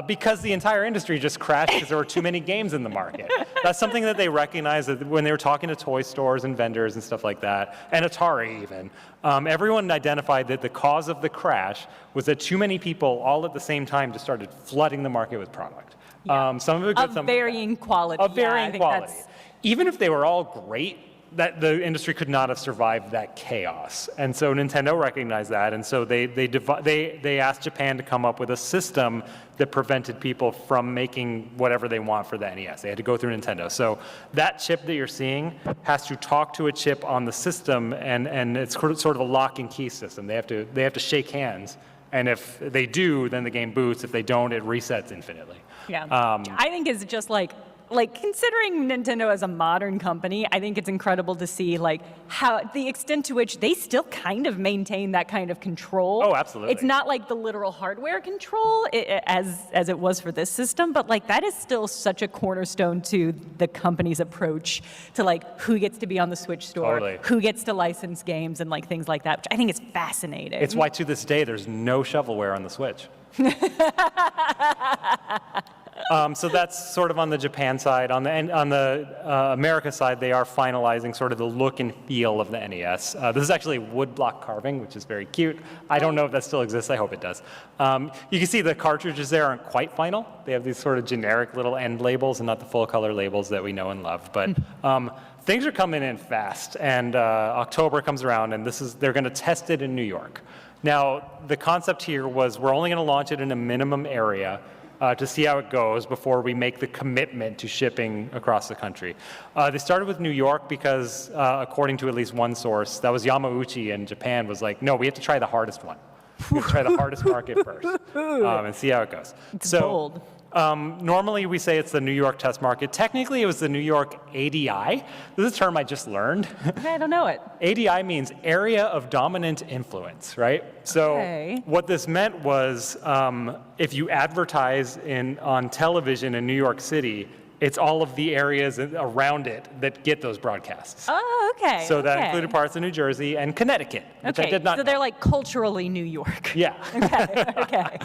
because the entire industry just crashed because there were too many games in the market. That's something that they recognized that when they were talking to toy stores and vendors and stuff like that, and Atari even. Everyone identified that the cause of the crash was that too many people all at the same time just started flooding the market with product. Yeah. Some of it good, Of some varying quality. of varying I think quality. that's- Even if they were all great, that the industry could not have survived that chaos. And so Nintendo recognized that, and so they asked Japan to come up with a system that prevented people from making whatever they want for the NES. They had to go through Nintendo. So that chip that you're seeing has to talk to a chip on the system, and it's sort of a lock and key system. They have to shake hands, and if they do, then the game boots. If they don't, it resets infinitely. Yeah. I think it's just like considering Nintendo as a modern company, I think it's incredible to see how the extent to which they still kind of maintain that kind of control. Oh, absolutely. It's not like the literal hardware control as it was for this system, but that is still such a cornerstone to the company's approach to who gets to be on the Switch store, Totally. who gets to license games and things like that, which I think is fascinating. It's why to this day there's no shovelware on the Switch. So that's sort of on the Japan side. On the America side, they are finalizing sort of the look and feel of the NES. This is actually woodblock carving, which is very cute. I don't know if that still exists. I hope it does. You can see the cartridges there aren't quite final. They have these sort of generic little end labels and not the full color labels that we know and love. But things are coming in fast, and October comes around, and they're going to test it in New York. Now, the concept here was we're only going to launch it in a minimum area. to see how it goes before we make the commitment to shipping across the country. They started with New York because, according to at least one source, that was Yamauchi in Japan, was like, no, we have to try the hardest one. We have to try the hardest market first and see how it goes. It's bold. Normally we say it's the New York test market. Technically it was the New York ADI. This is a term I just learned. I don't know it. ADI means area of dominant influence, right? So what this meant was if you advertise on television in New York City, it's all of the areas around it that get those broadcasts. Oh, okay. So that included parts of New Jersey and Connecticut, which I did not know. They're like culturally New York. Yeah. Okay.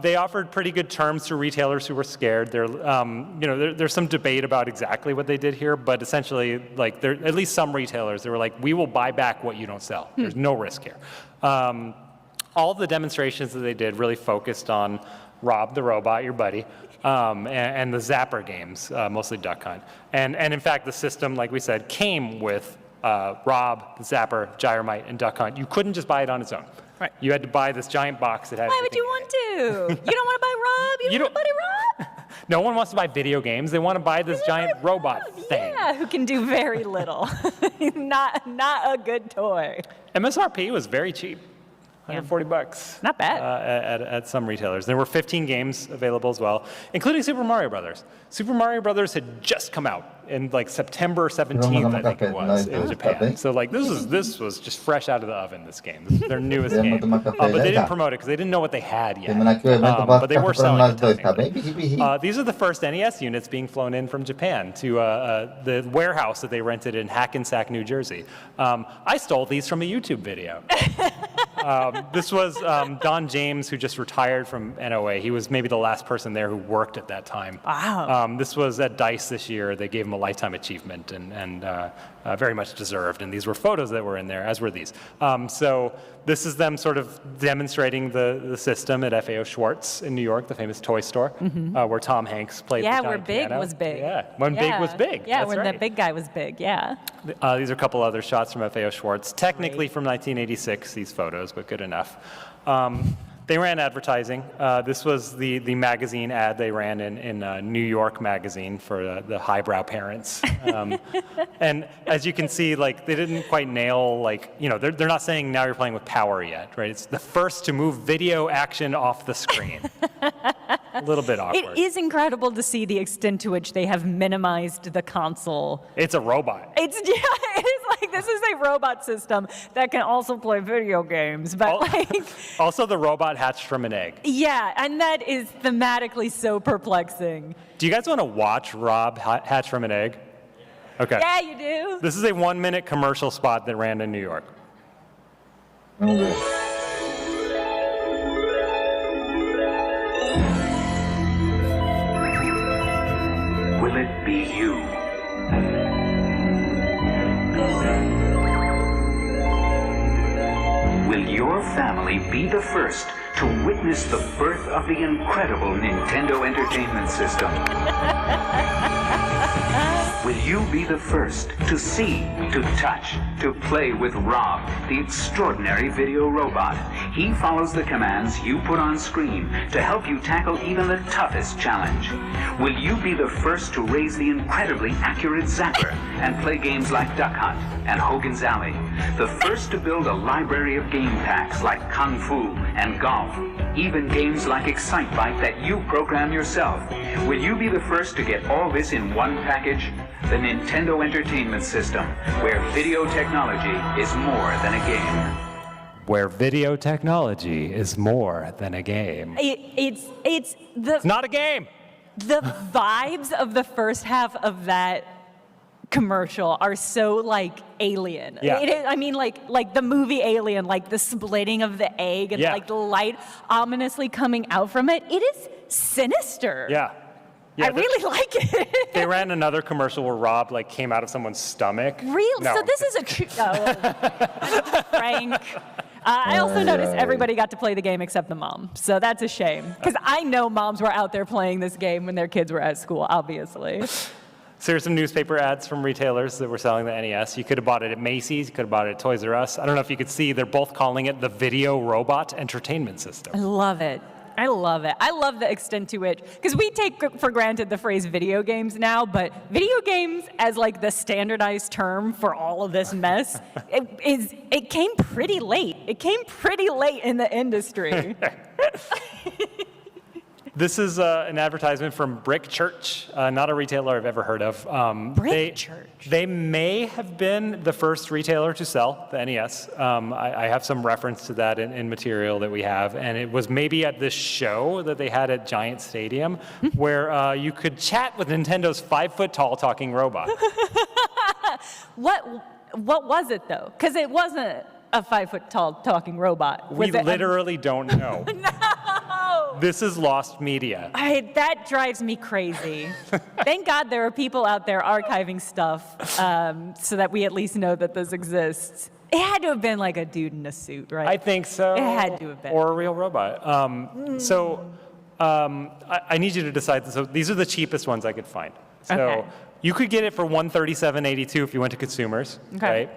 They offered pretty good terms to retailers who were scared. There's some debate about exactly what they did here, but essentially, like, at least some retailers, they were like, we will buy back what you don't sell. There's no risk here. All the demonstrations that they did really focused on Rob the robot, your buddy, and the Zapper games, mostly Duck Hunt. And in fact, the system, like we said, came with Rob, the Zapper, Gyromite, and Duck Hunt. You couldn't just buy it on its own. Right. You had to buy this giant box that had. Why would you want to? You don't want to buy Rob? You don't want to buy Rob? No one wants to buy video games. They want to buy this giant robot thing. Yeah, who can do very little. not a good toy. MSRP was very cheap. $140. Not bad. At some retailers. There were 15 games available as well, including Super Mario Brothers. Super Mario Brothers had just come out in like September 17th, I think it was, in Japan. So like this was just fresh out of the oven, this game. This is their newest game. But they didn't promote it because they didn't know what they had yet. But they were selling it. These are the first NES units being flown in from Japan to the warehouse that they rented in Hackensack, New Jersey. I stole these from a YouTube video. This was Don James, who just retired from NOA. He was maybe the last person there who worked at that time. Wow. This was at DICE this year. They gave him a lifetime achievement and very much deserved. And these were photos that were in there, as were these. So this is them sort of demonstrating the system at FAO Schwartz in New York, the famous toy store, where Tom Hanks played the giant where Big piano. was big. Yeah, when Big was big. Yeah, That's when right. the big guy was big, yeah. These are a couple other shots from FAO Schwartz, technically from 1986, these photos, but good enough. They ran advertising. This was the magazine ad they ran in New York Magazine for the highbrow parents. And as you can see, like, they didn't quite nail, like, they're not saying now you're playing with power yet, right? It's the first to move video action off the screen. A little bit awkward. It is incredible to see the extent to which they have minimized the console. It's a robot. It is like, this is a robot system that can also play video games, but Also, the robot hatched from an egg. Yeah, and that is thematically so perplexing. Do you guys want to watch Rob hatch from an egg? Okay. Yeah, you do. This is a 1-minute commercial spot that ran in New York. Will it be you? Will your family be the first to witness the birth of the incredible Nintendo Entertainment System? Will you be the first to see, to touch, to play with Rob, the extraordinary video robot? He follows the commands you put on screen to help you tackle even the toughest challenge. Will you be the first to raise the incredibly accurate Zapper and play games like Duck Hunt and Hogan's Alley? The first to build a library of game packs like Kung Fu and golf, even games like Excitebike that you program yourself. Will you be the first to get all this in one package? The Nintendo Entertainment System, where video technology is more than a game. Where video technology is more than a game. It's not a game. The vibes of the first half of that commercial are so like Alien. Yeah. I mean, like the movie Alien, like the splitting of the egg and like the light ominously coming out from it. It is sinister. Yeah. I really like it. They ran another commercial where Rob like came out of someone's stomach. Real? No. So this is a true. Frank. I also noticed everybody got to play the game except the mom. So that's a shame. Because I know moms were out there playing this game when their kids were at school, obviously. So here's some newspaper ads from retailers that were selling the NES. You could have bought it at Macy's. You could have bought it at Toys R Us. I don't know if you could see, they're both calling it the Video Robot Entertainment System. I love it. I love it. I love the extent to which, because we take for granted the phrase video games now, but video games as like the standardized term for all of this mess, it came pretty late. It came pretty late in the industry. This is an advertisement from Brick Church, not a retailer I've ever heard of. Brick Church. They may have been the first retailer to sell the NES. I have some reference to that in material that we have, and it was maybe at this show that they had at Giant Stadium, where you could chat with Nintendo's 5-foot-tall talking robot. What was it though? Because it wasn't a 5-foot-tall talking robot. We literally don't know. No! This is lost media. That drives me crazy. Thank God there are people out there archiving stuff so that we at least know that this exists. It had to have been like a dude in a suit, right? I think so. It had to have been. Or a real robot. I need you to decide. So these are the cheapest ones I could find. So Okay. you could get it for $137.82 if you went to consumers, Okay. right?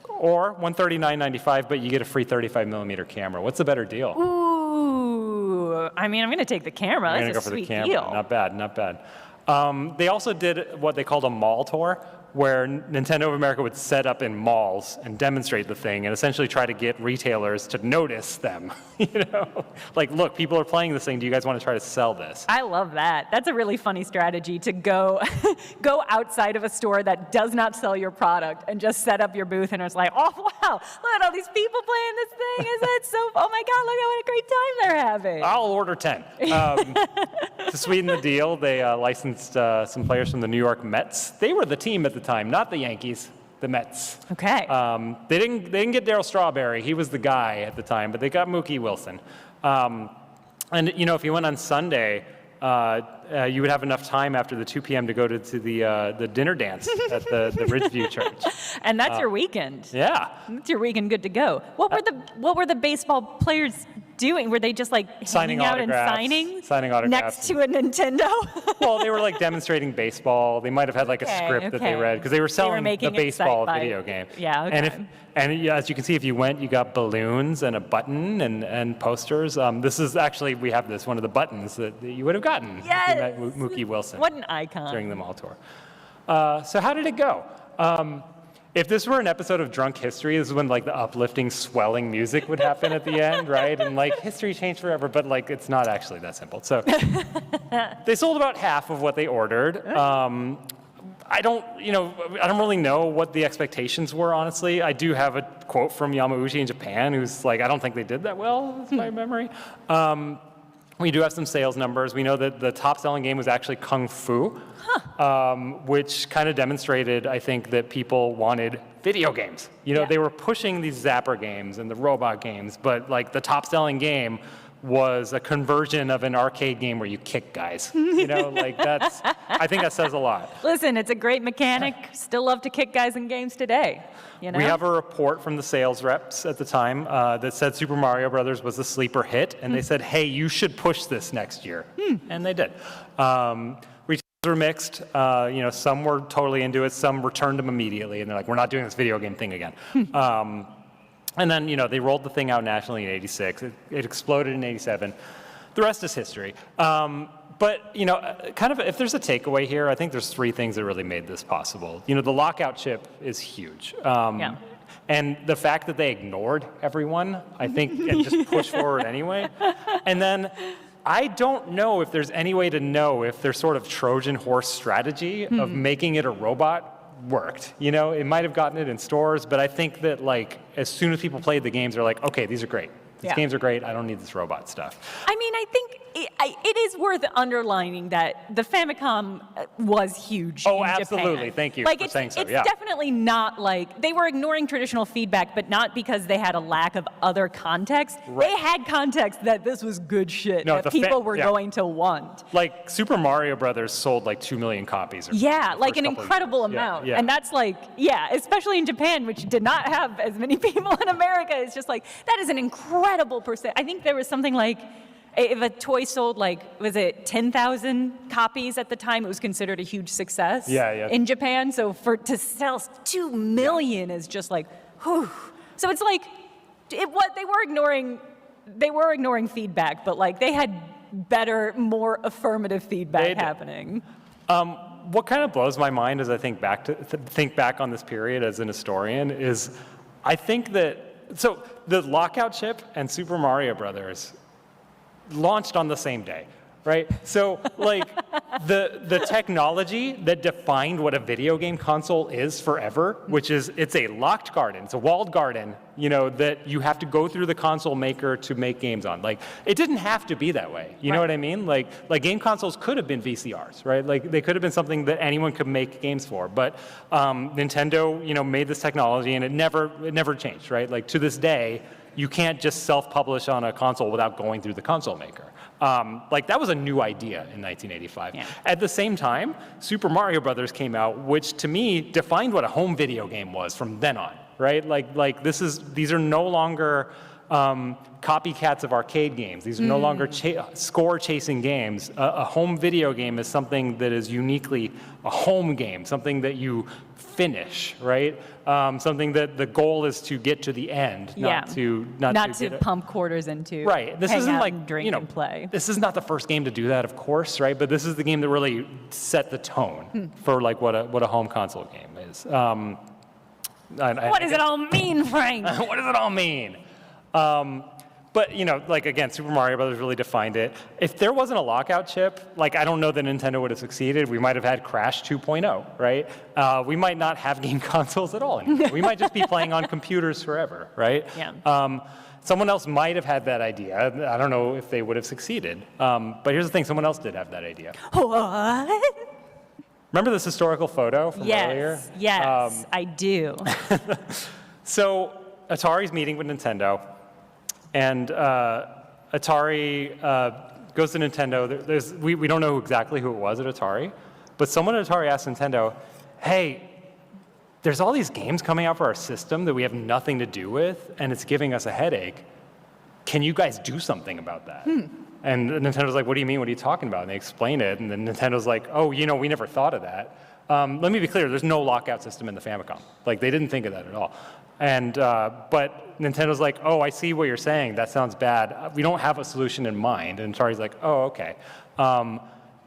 Or $139.95, but you get a free 35mm camera. What's the better deal? Ooh, I mean, I'm going to take the camera. I'm gonna That's go a for the sweet camera. deal. Not bad, not bad. They also did what they called a mall tour, where Nintendo of America would set up in malls and demonstrate the thing and essentially try to get retailers to notice them. You know, like, look, people are playing this thing. Do you guys want to try to sell this? I love that. That's a really funny strategy to go outside of a store that does not sell your product and just set up your booth and it's like, oh, wow, look at all these people playing this thing. Isn't it so, oh my God, look at what a great time they're having. I'll order 10. To sweeten the deal, they licensed some players from the New York Mets. They were the team at the time, not the Yankees, the Mets. Okay. They didn't get Darryl Strawberry. He was the guy at the time, but they got Mookie Wilson. And you know, if you went on Sunday, you would have enough time after the 2 p.m. to go to the dinner dance at the Ridgeview Church. And that's your weekend. Yeah. That's your weekend good to go. What were the baseball players doing? Were they just like Signing hanging out and autographs, signing autographs. next to a Nintendo? Well, they were like demonstrating baseball. They might have had like a script that they read because they were selling the making it baseball sci-fi. video game. Yeah, okay. And as you can see, if you went, you got balloons and a button and posters. This is actually, we have this, one of the buttons that you would have gotten if Yes! you met Mookie Wilson What an icon. during the mall tour. So how did it go? If this were an episode of Drunk History, this is when like the uplifting, swelling music would happen at the end, right? And like history changed forever, but like it's not actually that simple. So they sold about half of what they ordered. I don't really know what the expectations were, honestly. I do have a quote from Yamauchi in Japan who's like, I don't think they did that well, is my memory. We do have some sales numbers. We know that the top-selling game was actually Kung Fu, which kind of demonstrated, I think, that people wanted video games. You know, Yeah. they were pushing these Zapper games and the robot games, but like the top-selling game was a conversion of an arcade game where you kick guys. You know, like I think that says a lot. Listen, it's a great mechanic. Still love to kick guys in games today. You know? We have a report from the sales reps at the time that said Super Mario Brothers was a sleeper hit, and they said, hey, you should push this next year. And they did. Retailers were mixed. Some were totally into it. Some returned them immediately, and they're like, we're not doing this video game thing again. And then, they rolled the thing out nationally in '86. It exploded in '87. The rest is history. But, kind of, if there's a takeaway here, I think there's 3 things that really made this possible. The lockout chip is huge. Yeah. And the fact that they ignored everyone, I think, and just pushed forward anyway. And then I don't know if there's any way to know if their sort of Trojan horse strategy of making it a robot worked. It might have gotten it in stores, but I think that like as soon as people played the games, they're like, okay, these are great. These games are great. I don't need this robot stuff. I mean, I think it is worth underlining that the Famicom was huge Oh, in absolutely. Japan. Thank you like for saying so. It's Yeah. definitely not like they were ignoring traditional feedback, but not because they had a lack of other context. Right. They had context that this was good shit No, that the people were yeah. going to want. Like Super Mario Brothers sold like 2 million copies. Or Yeah, the like first an couple of incredible years. amount. Yeah. And that's like, especially in Japan, which did not have as many people in America. It's just like, that is an incredible percent. I think there was something like, if a toy sold like, was it 10,000 copies at the time, it was considered a huge success in Japan. So to sell 2 million is just like, whew. So it's like, they were ignoring they were ignoring feedback, but like they had better, more affirmative feedback happening. What kind of blows my mind as I think back on this period as an historian is, I think that so the Lockout chip and Super Mario Brothers launched on the same day, right? So like the technology that defined what a video game console is forever, which is it's a locked garden, it's a walled garden, you know, that you have to go through the console maker to make games on. Like it didn't have to be that way. You know what I mean? Like game consoles could have been VCRs, right? Like they could have been something that anyone could make games for. But Nintendo, you know, made this technology and it never changed, right? Like to this day, you can't just self-publish on a console without going through the console maker. Like that was a new idea in 1985. Yeah. At the same time, Super Mario Brothers came out, which to me defined what a home video game was from then on, right? Like these are no longer copycats of arcade games. These are no longer score-chasing games. A home video game is something that is uniquely a home game, something that you finish, right? Something that the goal is to get to the end, not to pump quarters into. Right. This isn't like drink and play. This is not the first game to do that, of course, right? But this is the game that really set the tone for like what a home console game is. What does it all mean, Frank? What does it all mean? But, you know, like, again, Super Mario Brothers really defined it. If there wasn't a Lockout chip, like, I don't know that Nintendo would have succeeded. We might have had Crash 2.0, right? We might not have game consoles at all anymore. We might just be playing on computers forever, right? Yeah. Someone else might have had that idea. I don't know if they would have succeeded. But here's the thing, someone else did have that idea. What? Remember this historical photo from earlier? Yes, I do. So Atari's meeting with Nintendo. And Atari goes to Nintendo. We don't know exactly who it was at Atari, but someone at Atari asked Nintendo, hey, there's all these games coming out for our system that we have nothing to do with, and it's giving us a headache. Can you guys do something about that? And Nintendo's like, what do you mean? What are you talking about? And they explain it, and then Nintendo's like, oh, you know, we never thought of that. Let me be clear, there's no lockout system in the Famicom. Like, they didn't think of that at all. And, but Nintendo's like, oh, I see what you're saying. That sounds bad. We don't have a solution in mind. And Atari's like, oh, okay.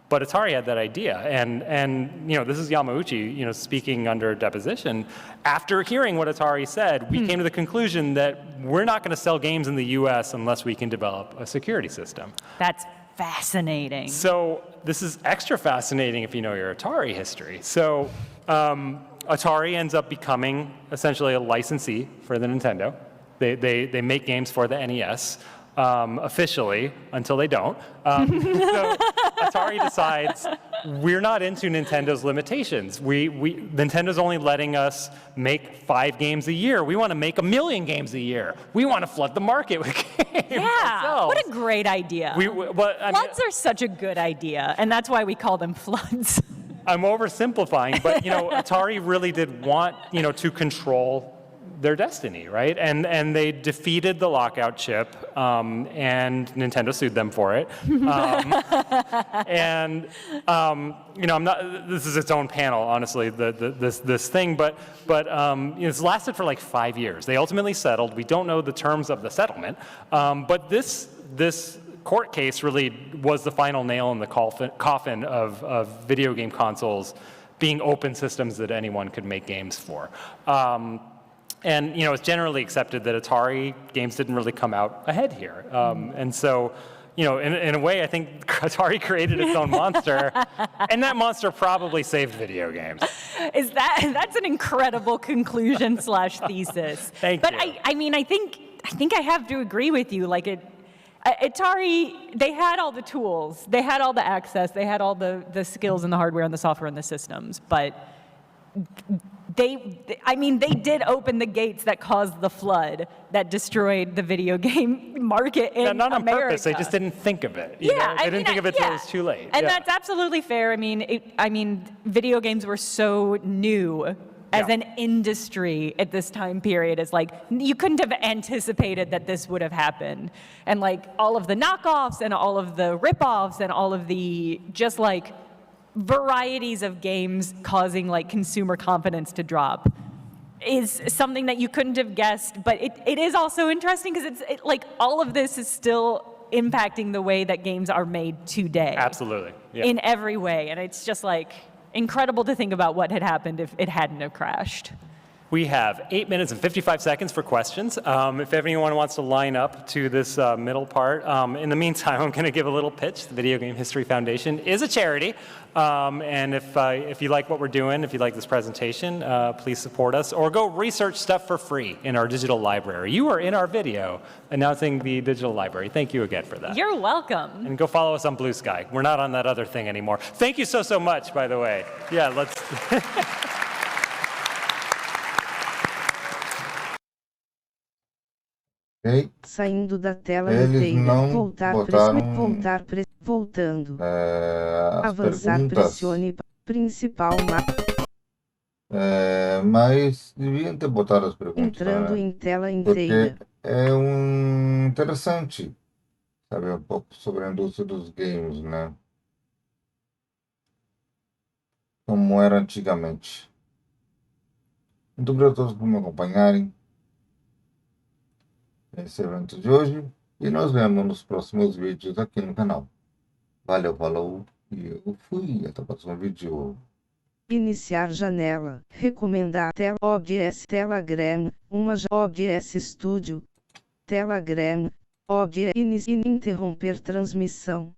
But Atari had that idea. And you know, this is Yamauchi, you know, speaking under deposition. After hearing what Atari said, we came to the conclusion that we're not going to sell games in the US unless we can develop a security system. That's fascinating. So this is extra fascinating if you know your Atari history. So Atari ends up becoming essentially a licensee for the Nintendo. They make games for the NES. Officially, until they don't. So Atari decides we're not into Nintendo's limitations. Nintendo's only letting us make 5 games a year. We want to make 1 million games a year. We want to flood the market with games ourselves. What a great idea. Floods are such a good idea, and that's why we call them floods. I'm oversimplifying, but you know, Atari really did want, you know, to control their destiny, right? And they defeated the Lockout chip, and Nintendo sued them for it. And you know, I'm not. This is its own panel, honestly. This thing, but you know, it's lasted for like 5 years. They ultimately settled. We don't know the terms of the settlement, but this court case really was the final nail in the coffin of video game consoles being open systems that anyone could make games for. And you know, it's generally accepted that Atari games didn't really come out ahead here. And so, you know, in a way, I think Atari created its own monster, and that monster probably saved video games. That's an incredible conclusion / thesis. Thank you. But I mean, I think I have to agree with you. Like Atari, they had all the tools, they had all the access, they had all the skills and the hardware and the software and the systems, but they did open the gates that caused the flood that destroyed the video game market in America. Not on purpose. They just didn't think of it. You know? They didn't think of it till it was too late. And that's absolutely fair. I mean, video games were so new as an industry at this time period. It's like you couldn't have anticipated that this would have happened. And like all of the knockoffs and all of the rip-offs and all of the just like varieties of games causing like consumer confidence to drop. is something that you couldn't have guessed, but it is also interesting because like all of this is still impacting the way that games are made today. Absolutely. Yeah. In every way, and it's just like incredible to think about what had happened if it hadn't have crashed. We have 8 minutes and 55 seconds for questions. If anyone wants to line up to this middle part, in the meantime, I'm going to give a little pitch. The Video Game History Foundation is a charity, and if you like what we're doing, if you like this presentation, please support us, or go research stuff for free in our digital library. You are in our video announcing the digital library. Thank you again for that. You're welcome. And go follow us on Blue Sky. We're not on that other thing anymore. Thank you so much, by the way. Yeah, let's... Ok? Saindo da tela Eles inteira. não Voltar, botaram voltando. as Avançar, perguntas, pressione principal mas deviam ter botado as perguntas, entrando né? em tela Porque inteira. é interessante saber um pouco sobre a indústria dos games, né? Como era antigamente. Muito obrigado a todos por me acompanharem nesse evento de hoje e nos vemos nos próximos vídeos aqui no canal. Valeu, falou e eu fui. Até o próximo vídeo. Iniciar janela. Recomendar tela OBS Telegram. OBS Studio. Telegram. OBS interromper transmissão.